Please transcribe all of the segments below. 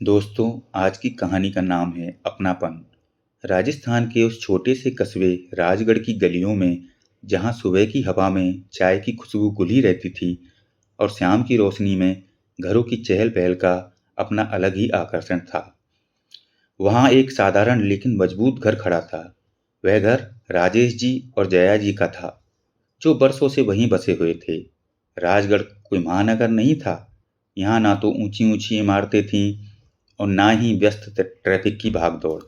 दोस्तों, आज की कहानी का नाम है अपनापन। राजस्थान के उस छोटे से कस्बे राजगढ़ की गलियों में, जहां सुबह की हवा में चाय की खुशबू घुली रहती थी और शाम की रोशनी में घरों की चहल पहल का अपना अलग ही आकर्षण था। वहां एक साधारण लेकिन मजबूत घर खड़ा था। वह घर राजेश जी और जया जी का था, जो बरसों से वहीं बसे हुए थे। राजगढ़ कोई महानगर नहीं था। यहाँ ना तो ऊंची ऊंची इमारतें थीं और ना ही व्यस्त ट्रैफिक की भागदौड़,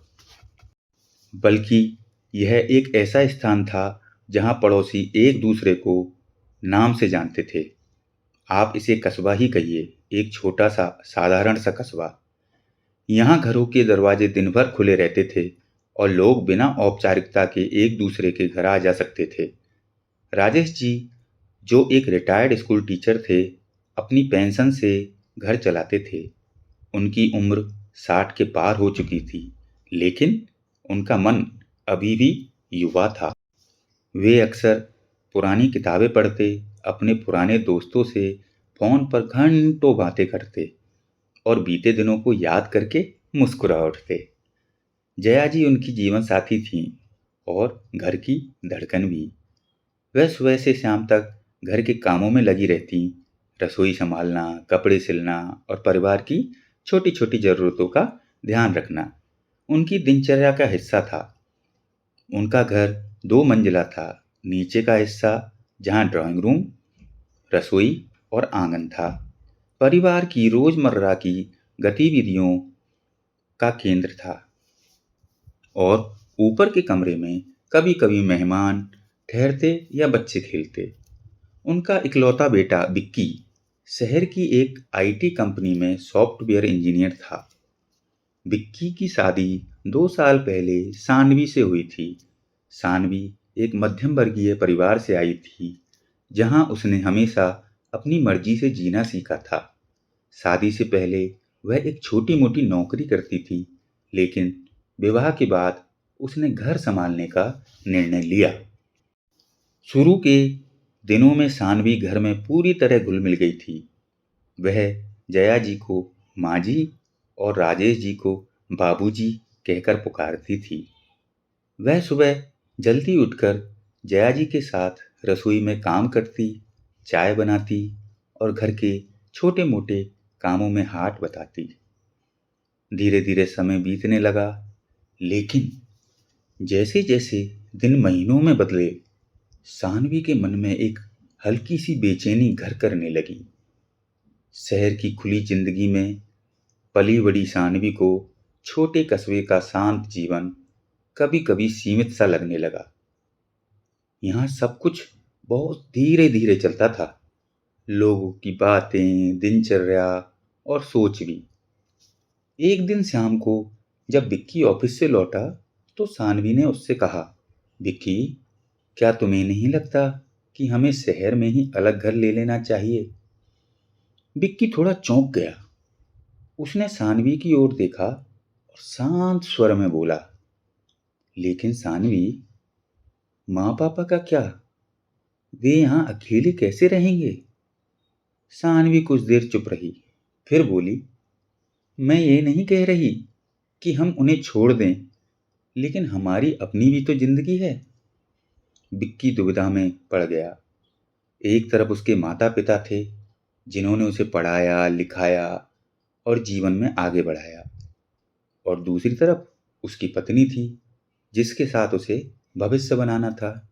बल्कि यह एक ऐसा स्थान था जहां पड़ोसी एक दूसरे को नाम से जानते थे। आप इसे कस्बा ही कहिए, एक छोटा सा साधारण सा कस्बा। यहाँ घरों के दरवाजे दिन भर खुले रहते थे और लोग बिना औपचारिकता के एक दूसरे के घर आ जा सकते थे। राजेश जी, जो एक रिटायर्ड स्कूल टीचर थे, अपनी पेंशन से घर चलाते थे। उनकी उम्र 60 के पार हो चुकी थी, लेकिन उनका मन अभी भी युवा था। वे अक्सर पुरानी किताबें पढ़ते, अपने पुराने दोस्तों से फोन पर घंटों बातें करते और बीते दिनों को याद करके मुस्कुरा उठते। जया जी उनकी जीवन साथी थीं और घर की धड़कन भी। वह सुबह से शाम तक घर के कामों में लगी रहती, रसोई संभालना, कपड़े सिलना और परिवार की छोटी छोटी जरूरतों का ध्यान रखना उनकी दिनचर्या का हिस्सा था। उनका घर 2 मंजिला था। नीचे का हिस्सा, जहाँ ड्राइंग रूम, रसोई और आंगन था, परिवार की रोजमर्रा की गतिविधियों का केंद्र था। और ऊपर के कमरे में कभी कभी मेहमान ठहरते या बच्चे खेलते। उनका इकलौता बेटा विक्की शहर की एक आईटी कंपनी में सॉफ्टवेयर इंजीनियर था। विक्की की शादी 2 साल पहले सानवी से हुई थी। सानवी एक मध्यम वर्गीय परिवार से आई थी, जहां उसने हमेशा अपनी मर्जी से जीना सीखा था। शादी से पहले वह एक छोटी मोटी नौकरी करती थी, लेकिन विवाह के बाद उसने घर संभालने का निर्णय लिया। शुरू के दिनों में सानवी घर में पूरी तरह घुल मिल गई थी। वह जया जी को माँ जी और राजेश जी को बाबूजी कहकर पुकारती थी। वह सुबह जल्दी उठकर जया जी के साथ रसोई में काम करती, चाय बनाती और घर के छोटे मोटे कामों में हाथ बटाती। धीरे धीरे समय बीतने लगा, लेकिन जैसे जैसे दिन महीनों में बदले, सानवी के मन में एक हल्की सी बेचैनी घर करने लगी। शहर की खुली जिंदगी में पली बड़ी सानवी को छोटे कस्बे का शांत जीवन कभी कभी सीमित सा लगने लगा। यहाँ सब कुछ बहुत धीरे धीरे चलता था, लोगों की बातें, दिनचर्या और सोच भी। एक दिन शाम को जब विक्की ऑफिस से लौटा, तो सानवी ने उससे कहा, विक्की, क्या तुम्हें नहीं लगता कि हमें शहर में ही अलग घर ले लेना चाहिए? विक्की थोड़ा चौंक गया। उसने सानवी की ओर देखा और शांत स्वर में बोला, लेकिन सानवी, माँ पापा का क्या? वे यहाँ अकेले कैसे रहेंगे? सानवी कुछ देर चुप रही, फिर बोली, मैं ये नहीं कह रही कि हम उन्हें छोड़ दें, लेकिन हमारी अपनी भी तो जिंदगी है। विक्की दुविधा में पड़ गया। एक तरफ उसके माता पिता थे, जिन्होंने उसे पढ़ाया, लिखाया और जीवन में आगे बढ़ाया, और दूसरी तरफ उसकी पत्नी थी, जिसके साथ उसे भविष्य बनाना था।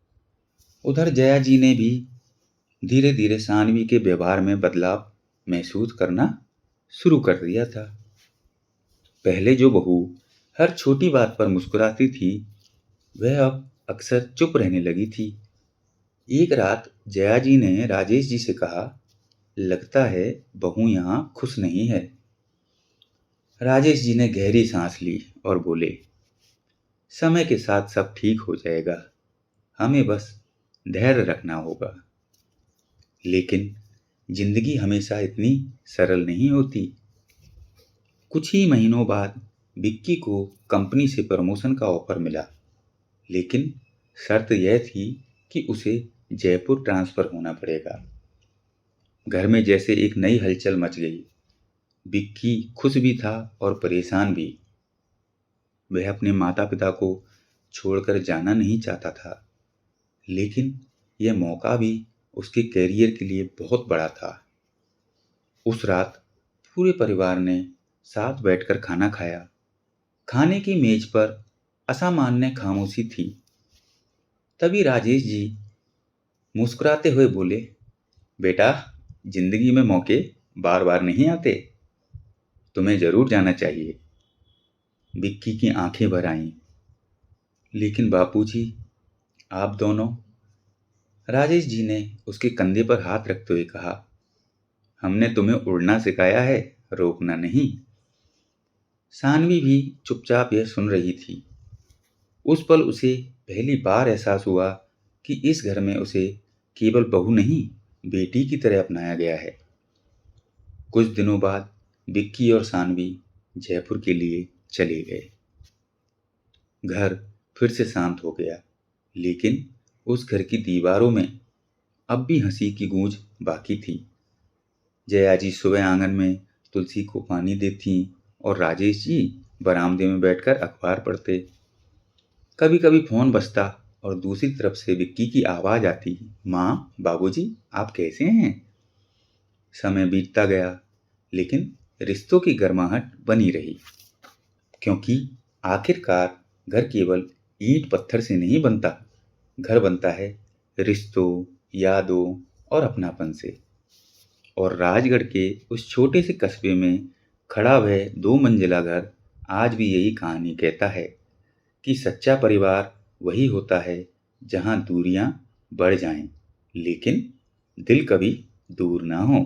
उधर जया जी ने भी धीरे धीरे सानवी के व्यवहार में बदलाव महसूस करना शुरू कर दिया था। पहले जो बहू हर छोटी बात पर मुस्कुराती थी, वह अब अक्सर चुप रहने लगी थी। एक रात जया जी ने राजेश जी से कहा, लगता है बहू यहाँ खुश नहीं है। राजेश जी ने गहरी सांस ली और बोले, समय के साथ सब ठीक हो जाएगा, हमें बस धैर्य रखना होगा। लेकिन जिंदगी हमेशा इतनी सरल नहीं होती। कुछ ही महीनों बाद विक्की को कंपनी से प्रमोशन का ऑफर मिला, लेकिन शर्त यह थी कि उसे जयपुर ट्रांसफर होना पड़ेगा। घर में जैसे एक नई हलचल मच गई। विक्की खुश भी था और परेशान भी। वह अपने माता पिता को छोड़कर जाना नहीं चाहता था, लेकिन यह मौका भी उसके कैरियर के लिए बहुत बड़ा था। उस रात पूरे परिवार ने साथ बैठकर खाना खाया। खाने की मेज पर असामान्य खामोशी थी। तभी राजेश जी मुस्कुराते हुए बोले, बेटा, जिंदगी में मौके बार बार नहीं आते, तुम्हें जरूर जाना चाहिए। विक्की की आंखें भर आईं। लेकिन बापूजी, आप दोनों, राजेश जी ने उसके कंधे पर हाथ रखते हुए कहा, हमने तुम्हें उड़ना सिखाया है, रोकना नहीं। सानवी भी चुपचाप यह सुन रही थी। उस पल उसे पहली बार एहसास हुआ कि इस घर में उसे केवल बहू नहीं, बेटी की तरह अपनाया गया है। कुछ दिनों बाद विक्की और सानवी जयपुर के लिए चले गए। घर फिर से शांत हो गया, लेकिन उस घर की दीवारों में अब भी हंसी की गूंज बाकी थी। जया जी सुबह आंगन में तुलसी को पानी देती और राजेश जी बरामदे में बैठकर अखबार पढ़ते। कभी कभी फोन बजता और दूसरी तरफ से विक्की की आवाज आती, माँ, बाबूजी, आप कैसे हैं? समय बीतता गया, लेकिन रिश्तों की गर्माहट बनी रही, क्योंकि आखिरकार घर केवल ईंट पत्थर से नहीं बनता। घर बनता है रिश्तों, यादों और अपनापन से। और राजगढ़ के उस छोटे से कस्बे में खड़ा वह 2 मंजिला घर आज भी यही कहानी कहता है कि सच्चा परिवार वही होता है जहां दूरियां बढ़ जाएं, लेकिन दिल कभी दूर ना हो।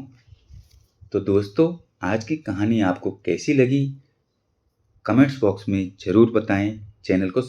तो दोस्तों, आज की कहानी आपको कैसी लगी? कमेंट्स बॉक्स में जरूर बताएं। चैनल को